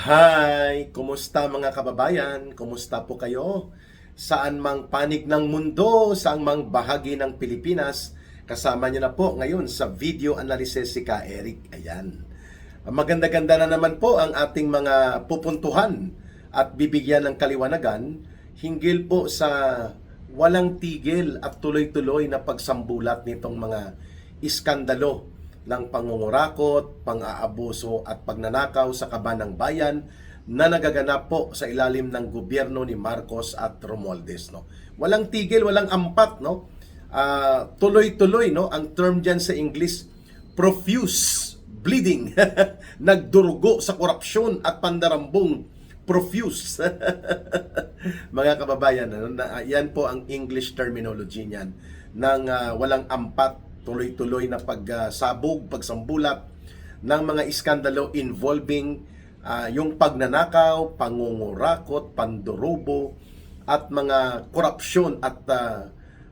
Hi! Kumusta mga kababayan? Kumusta po kayo? Saan mang panig ng mundo, saan mang bahagi ng Pilipinas, kasama niyo na po ngayon sa video analysis si Ka Eric. Ayan. Maganda-ganda na naman po ang ating mga pupuntuhan at bibigyan ng kaliwanagan hinggil po sa walang tigil at tuloy-tuloy na pagsambulat nitong mga iskandalo ng pangungurakot, pang-aabuso at pagnanakaw sa kaban ng bayan na nagaganap po sa ilalim ng gobyerno ni Marcos at Romualdez, no. Walang tigil, walang ampat, no. Tuloy-tuloy, no. Ang term diyan sa English, profuse bleeding. Nagdurugo sa korupsyon at pandarambong profuse. Mga kababayan, ano, yan po ang English terminology niyan ng walang ampat, tuloy-tuloy na pagsabog, pagsambulat ng mga iskandalo involving yung pagnanakaw, pangungurakot, pandurubo, at mga korupsyon at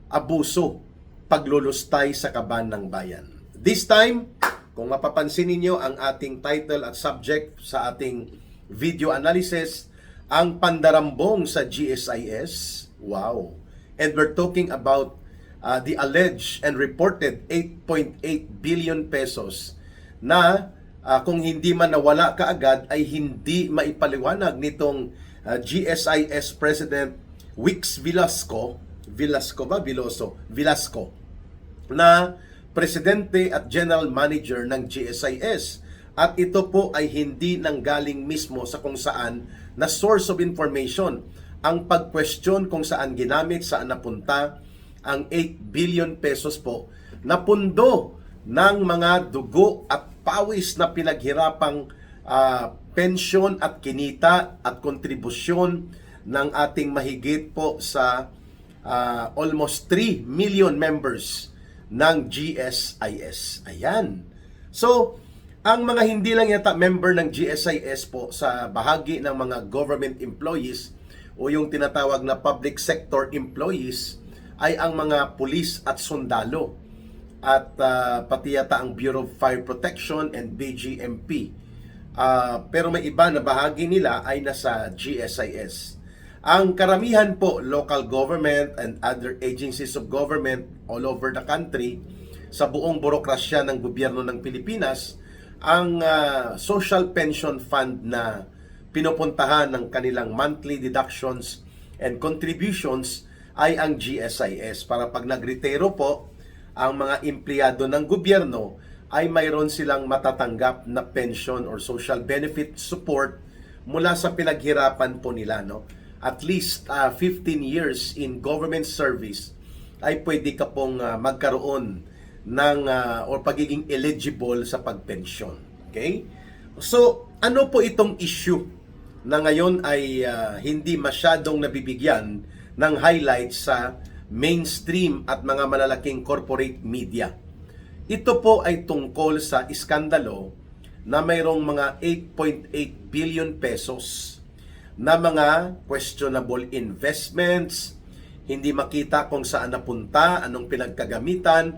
abuso, paglulustay sa kaban ng bayan. This time, kung mapapansin ninyo ang ating title at subject sa ating video analysis, ang pandarambong sa GSIS. Wow! And we're talking about the alleged and reported 8.8 billion pesos na kung hindi man nawala kaagad ay hindi maipaliwanag nitong GSIS President Wix Velasco na presidente at general manager ng GSIS, at ito po ay hindi nanggaling mismo sa kung saan na source of information ang pag-question kung saan ginamit, saan napunta ang 8 billion pesos po na pundo ng mga dugo at pawis na pinaghirapang pensyon at kinita at kontribusyon ng ating mahigit po sa almost 3 million members ng GSIS. Ayan. So, ang mga hindi lang yata member ng GSIS po sa bahagi ng mga government employees o yung tinatawag na public sector employees ay ang mga pulis at sundalo at pati yata ang Bureau of Fire Protection and BGMP. Pero may iba na bahagi nila ay nasa GSIS. Ang karamihan po, local government and other agencies of government all over the country, sa buong burokrasya ng gobyerno ng Pilipinas, ang social pension fund na pinupuntahan ng kanilang monthly deductions and contributions ay ang GSIS, para pag nagretiro po ang mga empleyado ng gobyerno ay mayroon silang matatanggap na pension or social benefit support mula sa pinaghirapan po nila, no? At least 15 years in government service ay pwede ka pong magkaroon ng or pagiging eligible sa pagpensyon. Okay? So, ano po itong issue na ngayon ay hindi masyadong nabibigyan ng highlights sa mainstream at mga malalaking corporate media? Ito po ay tungkol sa iskandalo na mayroong mga 8.8 billion pesos na mga questionable investments, hindi makita kung saan napunta, anong pinagkagamitan,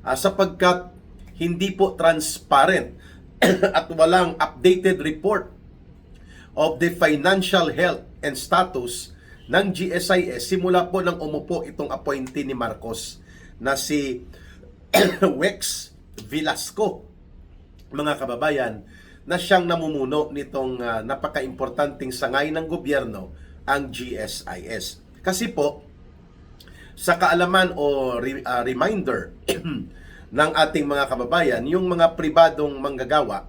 sapagkat hindi po transparent at walang updated report of the financial health and status ng GSIS simula po nang umupo itong appointee ni Marcos na si Wix Velasco, mga kababayan, na siyang namumuno nitong napaka-importanting sangay ng gobyerno, ang GSIS. Kasi po, sa kaalaman o reminder ng ating mga kababayan, yung mga pribadong manggagawa,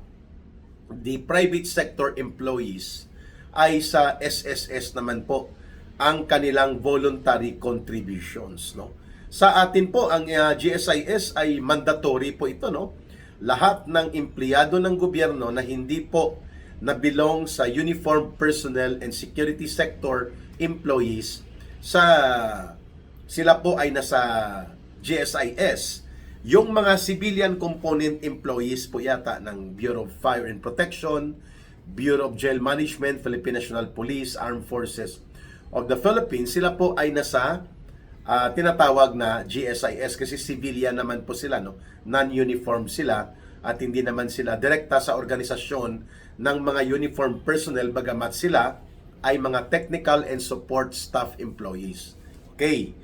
the private sector employees, ay sa SSS naman po ang kanilang voluntary contributions, no? Sa atin po, ang GSIS ay mandatory po ito, no? Lahat ng empleyado ng gobyerno na hindi po nabilong sa uniformed personnel and security sector employees, sila po ay nasa GSIS. Yung mga civilian component employees po yata ng Bureau of Fire and Protection, Bureau of Jail Management, Philippine National Police, Armed Forces of the Philippines, sila po ay nasa tinatawag na GSIS kasi civilian naman po sila, no? Non-uniform sila at hindi naman sila direkta sa organisasyon ng mga uniform personnel, bagamat sila ay mga technical and support staff employees. Okay.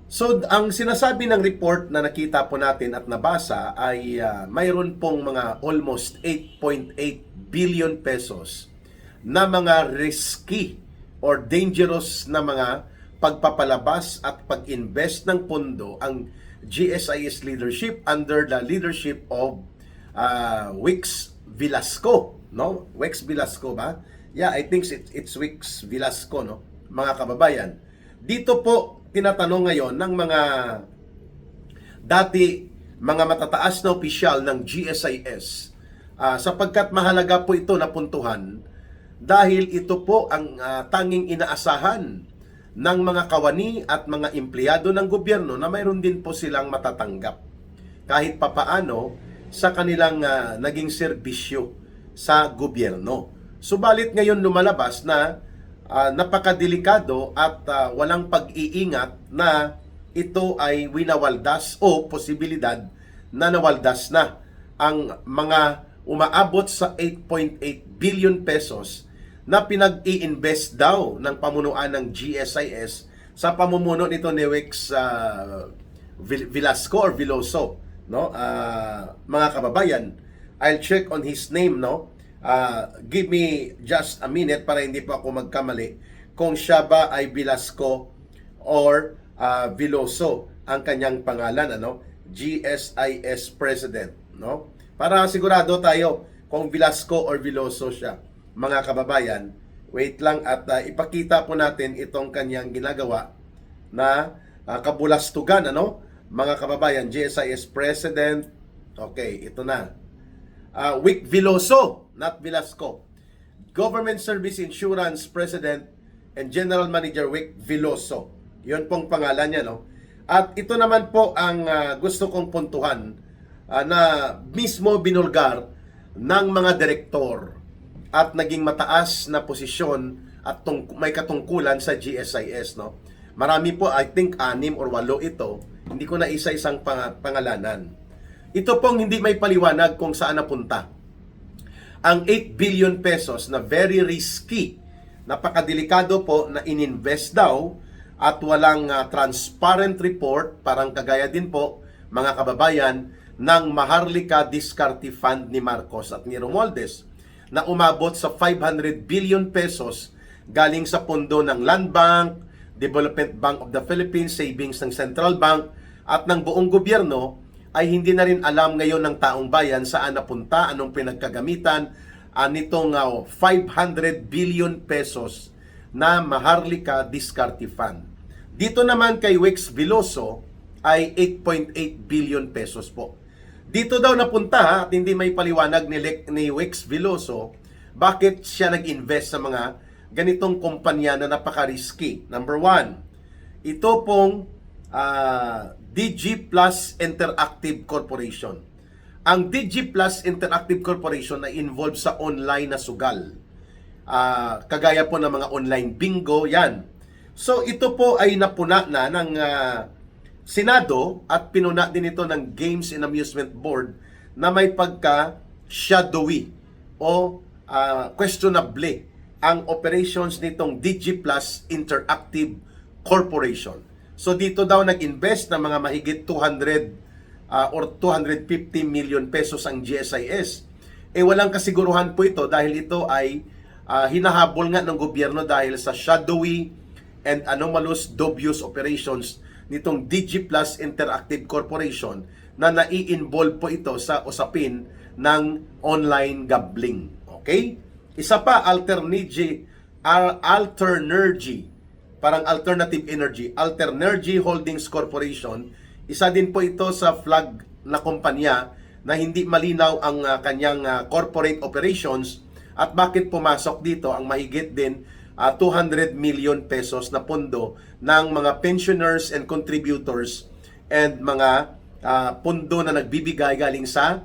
So, ang sinasabi ng report na nakita po natin at nabasa ay mayroon pong mga almost 8.8 billion pesos na mga risky or dangerous na mga pagpapalabas at pag-invest ng pondo ang GSIS leadership under the leadership of Wix Velasco, no? Wix Velasco ba? Yeah, I think it's Wix Velasco, no? Mga kababayan. Dito po tinatanong ngayon ng mga mga matataas na opisyal ng GSIS sapagkat mahalaga po ito na puntuhan dahil ito po ang tanging inaasahan ng mga kawani at mga empleyado ng gobyerno na mayroon din po silang matatanggap kahit papaano sa kanilang naging serbisyo sa gobyerno. Subalit ngayon lumalabas na napakadelikado at walang pag-iingat na ito ay winawaldas o posibilidad na nawaldas na ang mga umaabot sa 8.8 billion pesos na pinag-i-invest daw ng pamunuan ng GSIS sa pamumuno nito ni Wix Velasco or Veloso, no? Mga kababayan, I'll check on his name, no? Give me just a minute para hindi po ako magkamali kung siya ba ay Velasco or Veloso ang kanyang pangalan, ano? GSIS President, no? Para sigurado tayo kung Velasco or Veloso siya. Mga kababayan, wait lang at ipakita po natin itong kanyang ginagawa na kabulastugan, ano? Mga kababayan, GSIS President. Okay, ito na. Wix Veloso, not Velasco. Government Service Insurance President and General Manager Wix Veloso. Yun pong pangalan niya, no? At ito naman po ang gusto kong puntuhan na mismo binulgar ng mga direktor at naging mataas na posisyon at may katungkulan sa GSIS, no? Marami po, I think 6 or 8 ito. Hindi ko na isa-isang pangalanan. Ito pong hindi may paliwanag kung saan napunta ang 8 billion pesos na very risky, napakadelikado po na ininvest daw at walang transparent report, parang kagaya din po mga kababayan ng Maharlika Diskarte Fund ni Marcos at ni Romualdez na umabot sa 500 billion pesos galing sa pondo ng Land Bank, Development Bank of the Philippines, savings ng Central Bank at ng buong gobyerno. Ay hindi na rin alam ngayon ng taong bayan saan napunta, anong pinagkagamitan nitong 500 billion pesos na Maharlika Diskarte Fund. Dito naman kay Wix Veloso ay 8.8 billion pesos po. Dito daw napunta at hindi may paliwanag ni Wix Veloso bakit siya nag-invest sa mga ganitong kumpanya na napaka-risky. Number 1, ito pong DG Plus Interactive Corporation. Ang DG Plus Interactive Corporation ay involved sa online na sugal. Kagaya po ng mga online bingo, yan. So ito po ay napuna na ng Senado at pinuna din ito ng Games and Amusement Board na may pagka-shadowy o questionable ang operations nitong DG Plus Interactive Corporation. So dito daw nag-invest ng mga mahigit 200 or 250 million pesos ang GSIS. Walang kasiguruhan po ito dahil ito ay hinahabol nga ng gobyerno dahil sa shadowy and anomalous dubious operations nitong DG Plus Interactive Corporation na nai-involve po ito sa usapin ng online gambling. Okay? Isa pa, Alternergy, parang alternative energy, Alternergy Holdings Corporation. Isa din po ito sa flag na kumpanya na hindi malinaw ang kanyang corporate operations at bakit pumasok dito ang mahigit din 200 million pesos na pondo ng mga pensioners and contributors and mga pondo na nagbibigay galing sa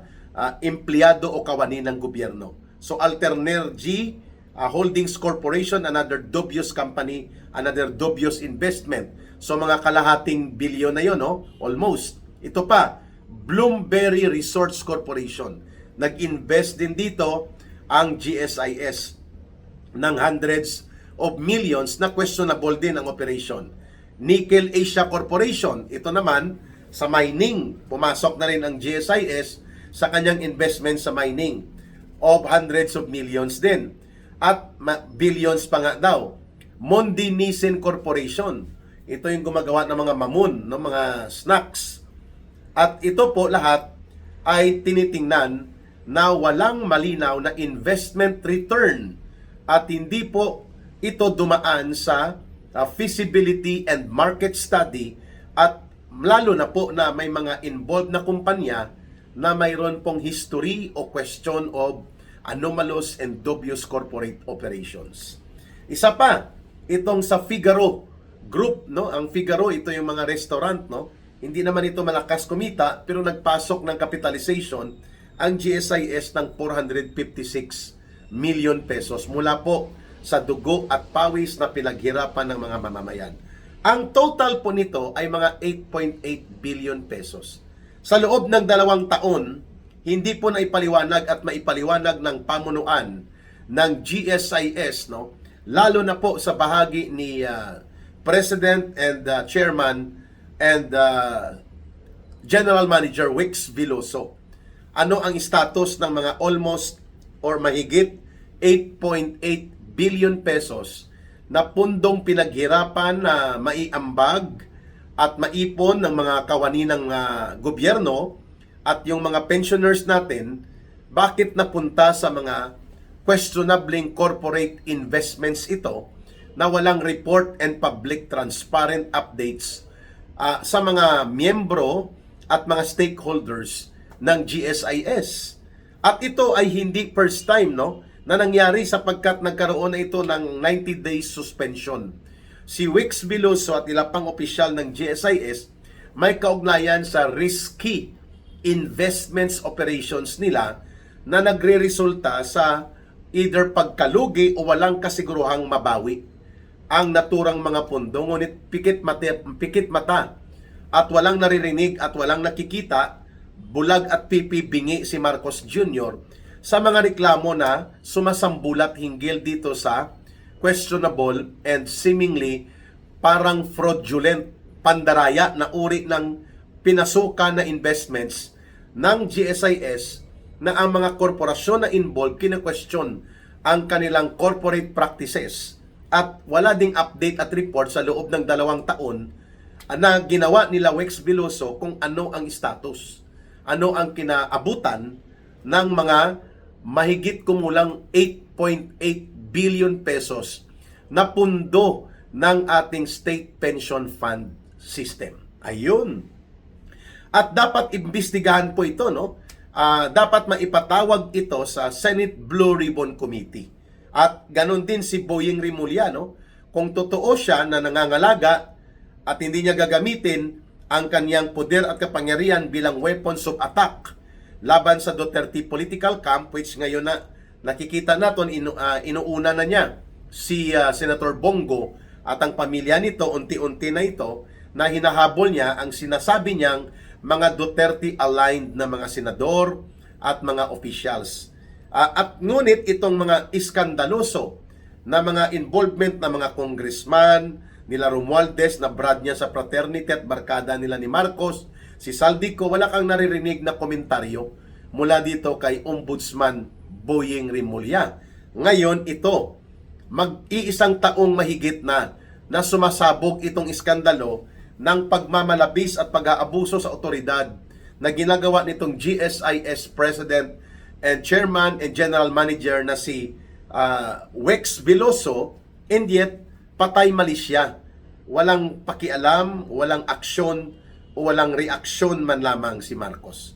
empleyado o kawani ng gobyerno. So Alternergy Holdings Corporation, another dubious company, another dubious investment. So mga kalahating bilyon na yon, no? Almost. Ito pa, Bloomberry Resorts Corporation. Nag-invest din dito ang GSIS ng hundreds of millions na questionable din ang operation. Nickel Asia Corporation, ito naman sa mining. Pumasok na rin ang GSIS sa kanyang investment sa mining of hundreds of millions din. At billions pa nga daw. Mondi Nissin Corporation. Ito yung gumagawa ng mga mamun, ng mga snacks. At ito po lahat ay tinitingnan na walang malinaw na investment return at hindi po ito dumaan sa feasibility and market study at lalo na po na may mga involved na kumpanya na mayroon pong history o question of anomalous and dubious corporate operations. Isa pa, itong sa Figaro Group, no? Ang Figaro, ito yung mga restaurant, no? Hindi naman ito malakas kumita, pero nagpasok ng capitalization ang GSIS ng 456 million pesos mula po sa dugo at pawis na pinaghirapan ng mga mamamayan. Ang total po nito ay mga 8.8 billion pesos. Sa loob ng 2 taon, hindi po naipaliwanag at maipaliwanag ng pamunuan ng GSIS, no? Lalo na po sa bahagi ni President and Chairman and General Manager Wix Veloso. Ano ang status ng mga almost or mahigit 8.8 billion pesos na pundong pinaghirapan na maiambag at maipon ng mga kawani ng gobyerno at yung mga pensioners natin, bakit napunta sa mga questionable corporate investments ito na walang report and public transparent updates sa mga miyembro at mga stakeholders ng GSIS. At ito ay hindi first time, no, na nangyari sapagkat nagkaroon na ito ng 90 days suspension. Si Wix Veloso at ilang pang opisyal ng GSIS may kaugnayan sa risky investments operations nila na nagre-resulta sa either pagkalugi o walang kasiguruhang mabawi ang naturang mga pondo, ngunit pikit mata at walang naririnig at walang nakikita, bulag at pipibingi si Marcos Jr. sa mga reklamo na sumasambulat hinggil dito sa questionable and seemingly parang fraudulent pandaraya na uri ng pinasukan na investments ng GSIS na ang mga korporasyon na involved kina-question ang kanilang corporate practices at wala ding update at report sa loob ng 2 taon na ginawa nila Wix Veloso kung ano ang status, ano ang kinaabutan ng mga mahigit kumulang 8.8 billion pesos na pundo ng ating state pension fund system. Ayun. At dapat imbestigahan po ito, no? Dapat maipatawag ito sa Senate Blue Ribbon Committee. At ganun din si Boying Rimulya, no? Kung totoo siya na nangangalaga at hindi niya gagamitin ang kanyang poder at kapangyarihan bilang weapons of attack laban sa Duterte political camp, which ngayon na nakikita natin inuuna na niya si Senator Bongo at ang pamilya nito, unti-unti na ito na hinahabol niya ang sinasabi niyang mga Duterte-aligned na mga senador at mga officials. At ngunit itong mga iskandaloso na mga involvement ng mga congressman, nila Romualdez na brad niya sa fraternity at barkada nila ni Marcos, si Saldico, wala kang naririnig na komentaryo mula dito kay Ombudsman Boying Rimulya. Ngayon ito, mag-iisang taong mahigit na sumasabog itong iskandalo ng pagmamalabis at pag-aabuso sa otoridad na ginagawa nitong GSIS President and Chairman and General Manager na si Wix Veloso, and yet patay malisya. Walang pakialam, walang aksyon o walang reaksyon man lamang si Marcos.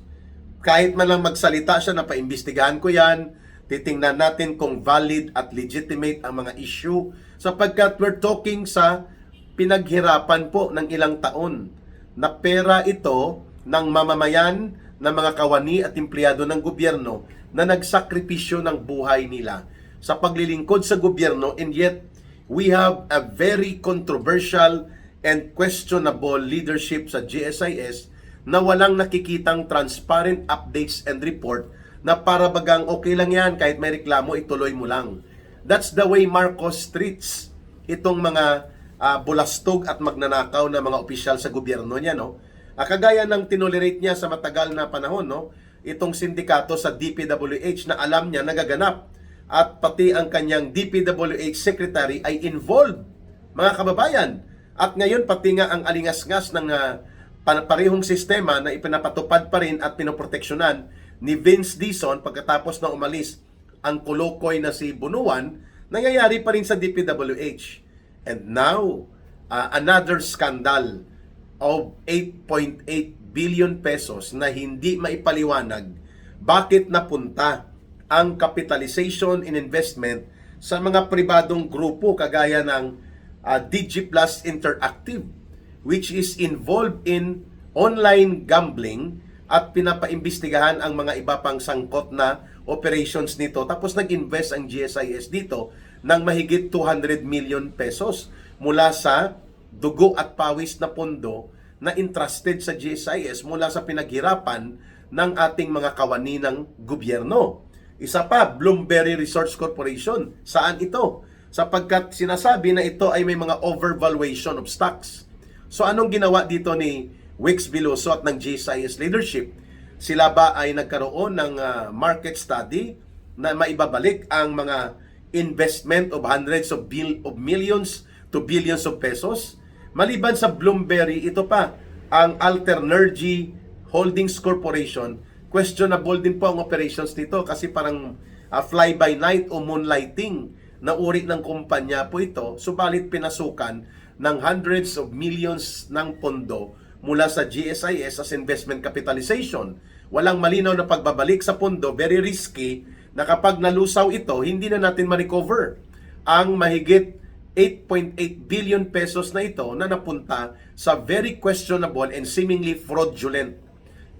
Kahit man lang magsalita siya na paimbestigahan ko yan, titingnan natin kung valid at legitimate ang mga issue sapagkat we're talking sa pinaghirapan po ng ilang taon na pera ito ng mamamayan, ng mga kawani at empleyado ng gobyerno na nagsakripisyo ng buhay nila sa paglilingkod sa gobyerno, and yet we have a very controversial and questionable leadership sa GSIS na walang nakikitang transparent updates and report na para bagang okay lang yan, kahit may reklamo, ituloy mo lang. That's the way Marcos treats itong mga bulastog at magnanakaw na mga opisyal sa gobyerno niya, no? Kagaya ng tinolerate niya sa matagal na panahon, no? Itong sindikato sa DPWH na alam niya nagaganap at pati ang kanyang DPWH secretary ay involved, mga kababayan. At ngayon pati nga ang alingas-ngas ng parehong sistema na ipinapatupad pa rin at pinoproteksyonan ni Vince Dizon pagkatapos na umalis ang kolokoy na si Bunuan, nangyayari pa rin sa DPWH. And now, another scandal of 8.8 billion pesos na hindi maipaliwanag bakit napunta ang capitalization in investment sa mga pribadong grupo kagaya ng DigiPlus Interactive, which is involved in online gambling at pinapaimbestigahan ang mga iba pang sangkot na operations nito. Tapos nag-invest ang GSIS dito ng mahigit 200 million pesos mula sa dugo at pawis na pondo na entrusted sa GSIS mula sa pinaghirapan ng ating mga kawani ng gobyerno. Isa pa, Bloomberry Resource Corporation. Saan ito? Sapagkat sinasabi na ito ay may mga overvaluation of stocks. So anong ginawa dito ni Wix Biloso at ng GSIS leadership? Sila ba ay nagkaroon ng market study na maibabalik ang mga investment of hundreds of millions to billions of pesos? Maliban sa Bloomberry, ito pa, ang Alternergy Holdings Corporation, questionable din po ang operations nito kasi parang fly-by-night o moonlighting na uri ng kumpanya po ito, subalit pinasukan ng hundreds of millions ng pondo mula sa GSIS as investment capitalization. Walang malinaw na pagbabalik sa pondo, very risky, na kapag nalusaw ito, hindi na natin ma-recover ang mahigit 8.8 billion pesos na ito na napunta sa very questionable and seemingly fraudulent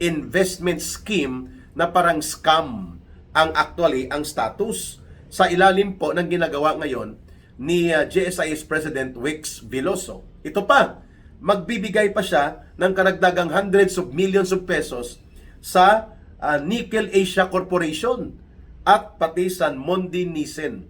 investment scheme na parang scam ang actually ang status sa ilalim po ng ginagawa ngayon ni GSIS President Wix Biloso. Ito pa, magbibigay pa siya ng karagdagang hundreds of millions of pesos sa Nickel Asia Corporation at pati sa Mondi Nissen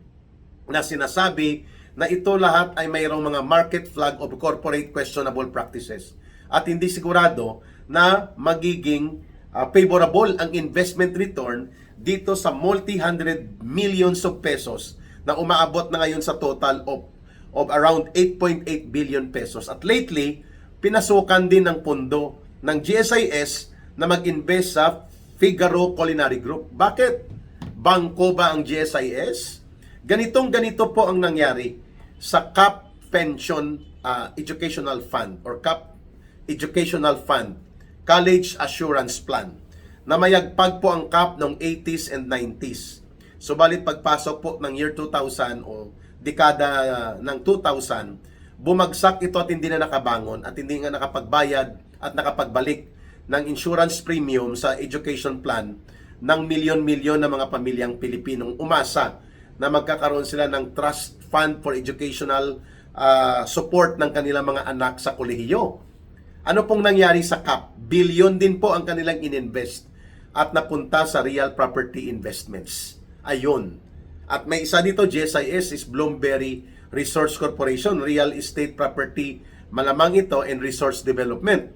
na sinasabi na ito lahat ay mayroong mga market flag of corporate questionable practices at hindi sigurado na magiging favorable ang investment return dito sa multi-hundred millions of pesos na umaabot na ngayon sa total of around 8.8 billion pesos. At lately, pinasukan din ng pondo ng GSIS na mag-invest sa Figaro Culinary Group. Bakit? Bangko ba ang GSIS? Ganito po ang nangyari sa CAP Pension Educational Fund or CAP Educational Fund, College Assurance Plan, na mayagpag po ang CAP noong 80s and 90s. Subalit pagpasok po ng year 2000 o dekada ng 2000, bumagsak ito at hindi na nakabangon at hindi nga nakapagbayad at nakapagbalik ng insurance premium sa education plan ng milyon-milyon na mga pamilyang Pilipinong umasa na magkakaroon sila ng trust fund for educational support ng kanilang mga anak sa kolehiyo. Ano pong nangyari sa CAP? Bilyon din po ang kanilang ininvest at napunta sa real property investments. Ayun. At may isa dito, GSIS is Bloomberry Resource Corporation, Real Estate Property, malamang ito, and Resource Development.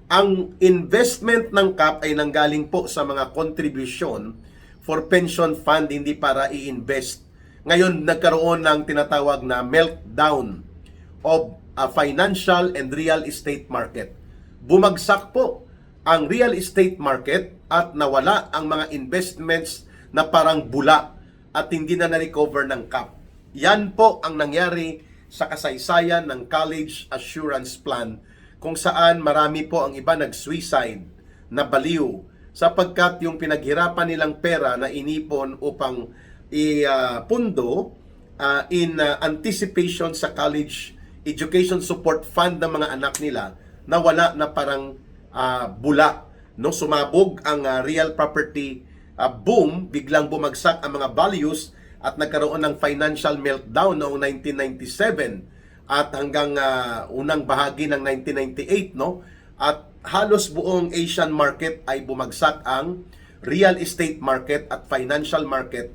Ang investment ng CAP ay nanggaling po sa mga contribution for pension fund, hindi para i-invest. Ngayon, nagkaroon ng tinatawag na meltdown of a financial and real estate market. Bumagsak po ang real estate market at nawala ang mga investments na parang bula at hindi na na-recover ng CAP. Yan po ang nangyari sa kasaysayan ng College Assurance Plan kung saan marami po ang iba nag-suicide na baliw sapagkat yung pinaghirapan nilang pera na inipon upang ipundo in anticipation sa college education support fund ng mga anak nila nawala na parang bula, no? Sumabog ang real property boom, biglang bumagsak ang mga values at nagkaroon ng financial meltdown noong 1997 at hanggang unang bahagi ng 1998, no? At halos buong Asian market ay bumagsak ang real estate market at financial market,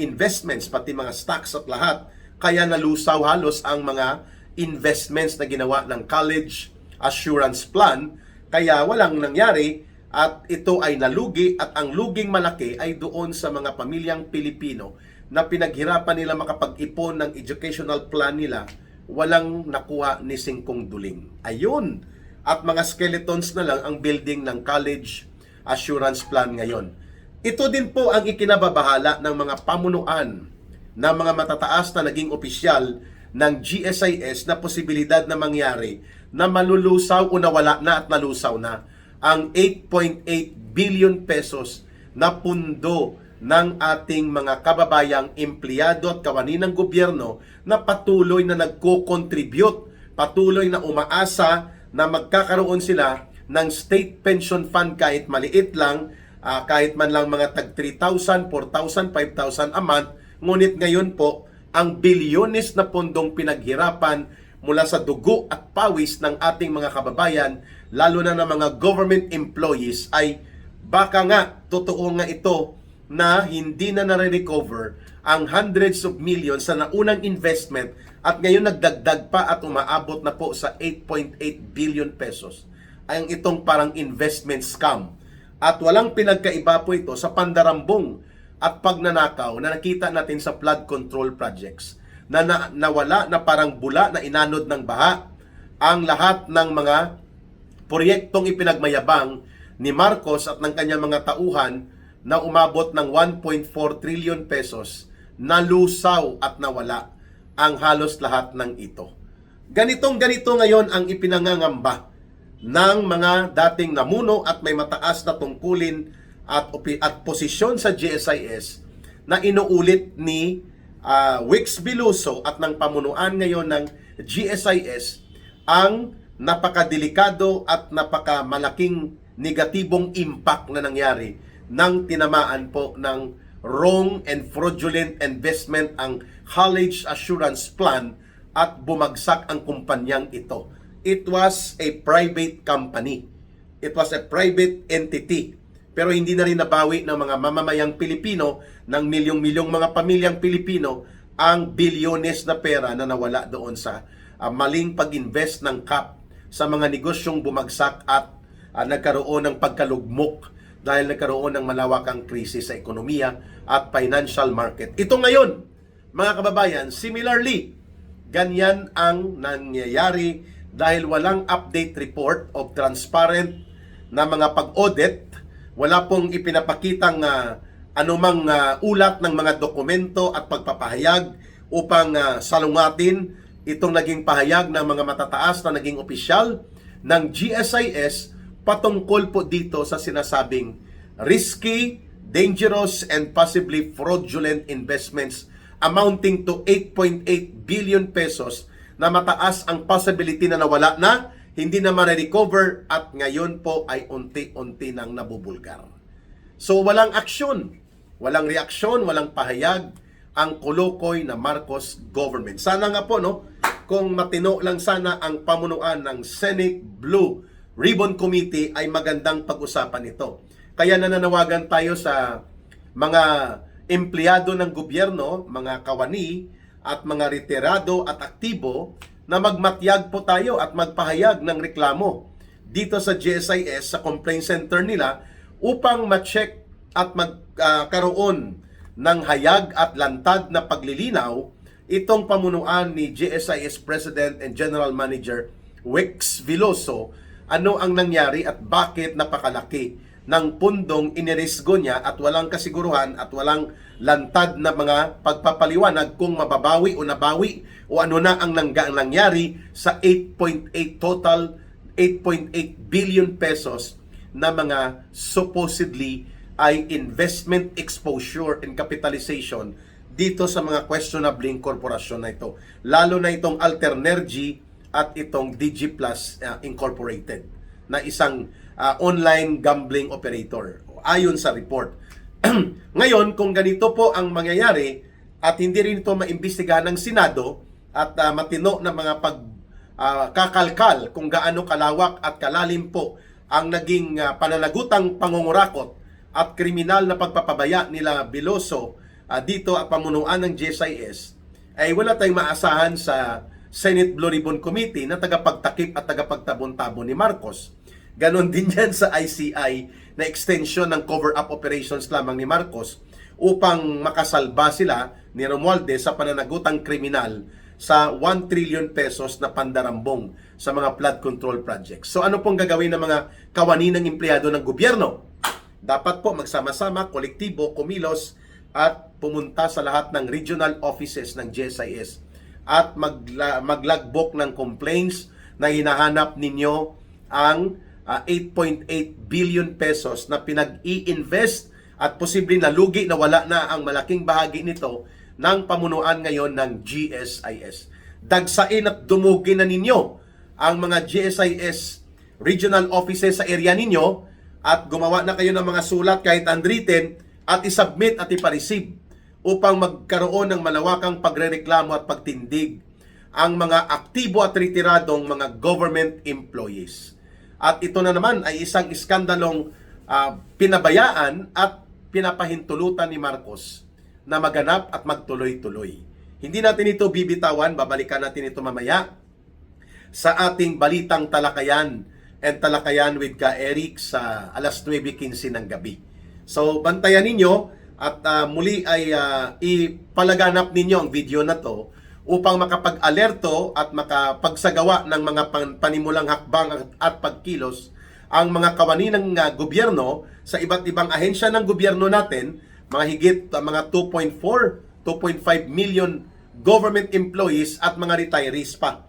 investments, pati mga stocks at lahat. Kaya nalusaw halos ang mga investments na ginawa ng College Assurance Plan. Kaya walang nangyari at ito ay nalugi, at ang luging malaki ay doon sa mga pamilyang Pilipino na pinaghirapan nila makapag-ipon ng educational plan nila, walang nakuha ni singkong duling. Ayun! At mga skeletons na lang ang building ng College Assurance Plan ngayon. Ito din po ang ikinababahala ng mga pamunuan ng mga matataas na naging opisyal ng GSIS na posibilidad na mangyari na malulusaw o nawala na at nalusaw na ang 8.8 billion pesos na pundo ng ating mga kababayang empleyado at kawani ng gobyerno na patuloy na nagko-contribute, patuloy na umaasa na magkakaroon sila ng state pension fund kahit maliit lang, kahit man lang mga tag 3,000, 4,000, 5,000 a month. Ngunit ngayon po, ang bilyones na pondong pinaghirapan mula sa dugo at pawis ng ating mga kababayan, lalo na ng mga government employees, ay baka nga, totoo nga ito, na hindi na nare-recover ang hundreds of millions sa naunang investment at ngayon nagdagdag pa at umaabot na po sa 8.8 billion pesos. Ang itong parang investment scam. At walang pinagkaiba po ito sa pandarambong at pagnanakaw na nakita natin sa flood control projects na nawala na parang bula na inanod ng baha ang lahat ng mga proyektong ipinagmayabang ni Marcos at ng kanyang mga tauhan na umabot ng 1.4 trillion pesos, nalusaw at nawala ang halos lahat ng ito. Ganito ngayon ang ipinangangamba ng mga dating namuno at may mataas na tungkulin at posisyon sa GSIS na inuulit ni Wix Biluso at ng pamunuan ngayon ng GSIS ang napakadelikado at napakamalaking negatibong impact na nangyari ng tinamaan po ng wrong and fraudulent investment ang College Assurance Plan at bumagsak ang kumpanyang ito. It was a private company. It was a private entity. Pero hindi na rin nabawi ng mga mamamayang Pilipino, ng milyong-milyong mga pamilyang Pilipino, ang bilyones na pera na nawala doon sa maling pag-invest ng CAP sa mga negosyong bumagsak at nagkaroon ng pagkalugmok dahil nagkaroon ng malawakang krisis sa ekonomiya at financial market. Ito ngayon, mga kababayan, similarly, ganyan ang nangyayari dahil walang update report of transparent na mga pag-audit, wala pong ipinapakitang anumang ulat ng mga dokumento at pagpapahayag upang salungatin itong naging pahayag ng mga matataas na naging opisyal ng GSIS patungkol po dito sa sinasabing risky, dangerous, and possibly fraudulent investments amounting to 8.8 billion pesos na mataas ang possibility na nawala na, hindi na ma-recover at ngayon po ay unti-unti nang nabubulgar. So walang aksyon, walang reaksyon, walang pahayag ang kulukoy na Marcos government. Sana nga po, no, kung matino lang sana ang pamunuan ng Senate Blue Ribbon Committee ay magandang pag-usapan ito. Kaya nananawagan tayo sa mga empleyado ng gobyerno, mga kawani at mga retirado at aktibo na magmatyag po tayo at magpahayag ng reklamo dito sa GSIS, sa complaint center nila upang ma-check at magkaroon ng hayag at lantad na paglilinaw itong pamunuan ni GSIS President and General Manager Wix Biluso. Ano ang nangyari at bakit napakalaki ng pundong inirisgo niya at walang kasiguruhan at walang lantad na mga pagpapaliwanag kung mababawi o nabawi o ano na ang nangyari sa 8.8 total 8.8 billion pesos na mga supposedly ay investment exposure and capitalization dito sa mga questionable korporasyon na ito. Lalo na itong Alternergy at itong DigiPlus Incorporated na isang online gambling operator ayon sa report. Ngayon, kung ganito po ang mangyayari at hindi rin ito maimbestigahan ng Senado at matino na mga pagkakalkal kung gaano kalawak at kalalim po ang naging pananagutang pangungurakot at kriminal na pagpapabaya nila Veloso dito at pamunuan ng GSIS, ay wala tayong maasahan sa Senate Blue Ribbon Committee na tagapagtakip at tagapagtabon-tabon ni Marcos. Ganon din yan sa ICI na extension ng cover-up operations lamang ni Marcos upang makasalba sila ni Romualdez sa pananagutang kriminal sa 1 trillion pesos na pandarambong sa mga flood control projects. So ano pong gagawin ng mga kawani ng empleyado ng gobyerno? Dapat po magsama-sama, kolektibo, kumilos at pumunta sa lahat ng regional offices ng GSIS at maglagbok ng complaints na hinahanap ninyo ang 8.8 billion pesos na pinag-i-invest at posible na lugi na wala na ang malaking bahagi nito ng pamunuan ngayon ng GSIS. Dagsain at dumugin na ninyo ang mga GSIS regional offices sa area ninyo at gumawa na kayo ng mga sulat kahit unwritten at isubmit at ipareceive upang magkaroon ng malawakang pagrereklamo at pagtindig ang mga aktibo at retiradong mga government employees. At ito na naman ay isang iskandalong pinabayaan at pinapahintulutan ni Marcos na maganap at magtuloy-tuloy. Hindi natin ito bibitawan, babalikan natin ito mamaya sa ating balitang talakayan and talakayan with Ka Eric sa alas 9:15 ng gabi. So bantayan ninyo at muli ay ipalaganap ninyo ang video na to upang makapag-alerto at makapagsagawa ng mga panimulang hakbang at pagkilos ang mga kawani ng gobyerno sa iba't ibang ahensya ng gobyerno natin, mga higit mga 2.5 million government employees at mga retirees pa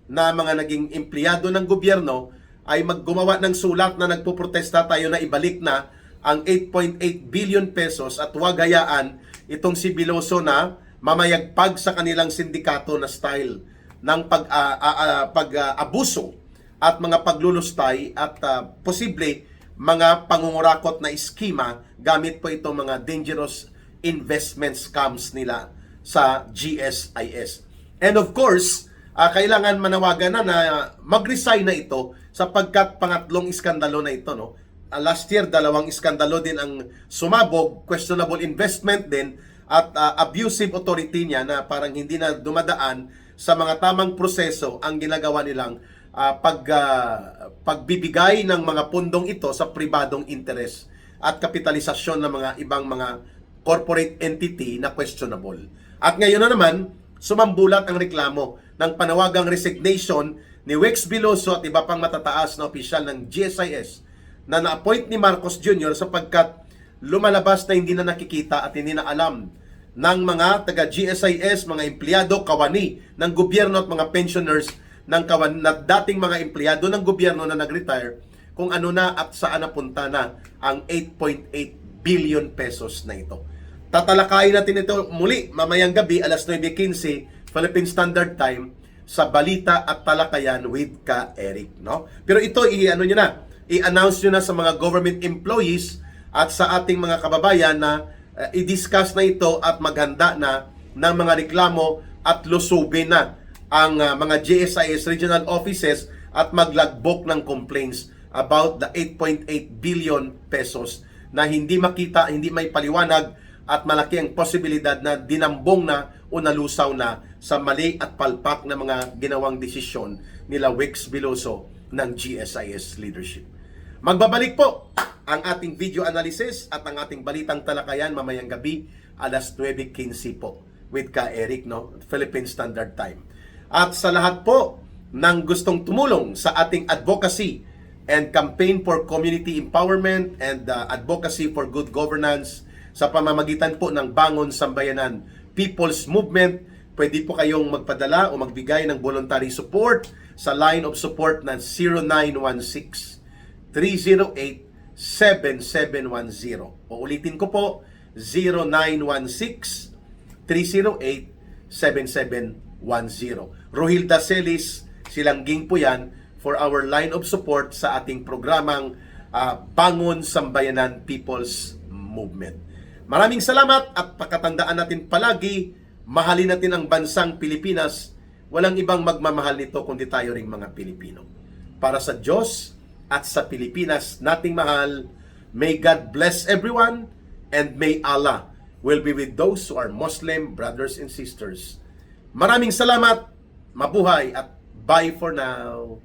na mga naging empleyado ng gobyerno ay maggumawa ng sulat na nagpoprotesta tayo na ibalik na ang 8.8 billion pesos at huwag hayaan itong si Veloso na mamayagpag sa kanilang sindikato na style ng pag-abuso at mga paglulustay at posible mga pangungurakot na eskema gamit po itong mga dangerous investment scams nila sa GSIS. And of course, kailangan manawagan na mag-resign na ito sapagkat pangatlong iskandalo na ito, no? Last year, 2 iskandalo din ang sumabog, questionable investment din at abusive authority niya na parang hindi na dumadaan sa mga tamang proseso ang ginagawa nilang pagbibigay ng mga pundong ito sa pribadong interes at kapitalisasyon ng mga ibang mga corporate entity na questionable. At ngayon na naman, sumambulat ang reklamo ng panawagang resignation ni Wex Veloso at iba pang matataas na opisyal ng GSIS na na-appoint ni Marcos Jr. sapagkat lumalabas na hindi na nakikita at hindi na alam ng mga taga-GSIS, mga empleyado, kawani ng gobyerno at mga pensioners ng dating mga empleyado ng gobyerno na nag-retire kung ano na at saan napunta na ang 8.8 billion pesos na ito. Tatalakayin natin ito muli mamayang gabi alas 9:15 Philippine Standard Time sa Balita at Talakayan with Ka Eric, no? Pero ito i-announce nyo na sa mga government employees at sa ating mga kababayan na i-discuss na ito at maghanda na ng mga reklamo at lusubin na ang mga GSIS regional offices at maglagbok ng complaints about the 8.8 billion pesos na hindi makita, hindi may paliwanag at malaki ang posibilidad na dinambong na o nalusaw na sa mali at palpak na mga ginawang desisyon nila Wex Veloso ng GSIS leadership. Magbabalik po ang ating video analysis at ang ating balitang talakayan mamayang gabi alas 9:15 po with Ka Eric, no? Philippine Standard Time. At sa lahat po ng gustong tumulong sa ating advocacy and campaign for community empowerment and advocacy for good governance sa pamamagitan po ng Bangon Sambayanan People's Movement, pwede po kayong magpadala o magbigay ng voluntary support sa line of support na 0916-308-7710. Uulitin ko po, 0916-308-7710. Rohilda Celis, Silangging po yan for our line of support sa ating programang Bangon Sambayanan People's Movement. Maraming salamat at pakatandaan natin palagi, mahalin natin ang bansang Pilipinas. Walang ibang magmamahal nito kundi tayo ring mga Pilipino. Para sa Diyos at sa Pilipinas nating mahal. May God bless everyone, and may Allah will be with those who are Muslim brothers and sisters. Maraming salamat, mabuhay, at bye for now.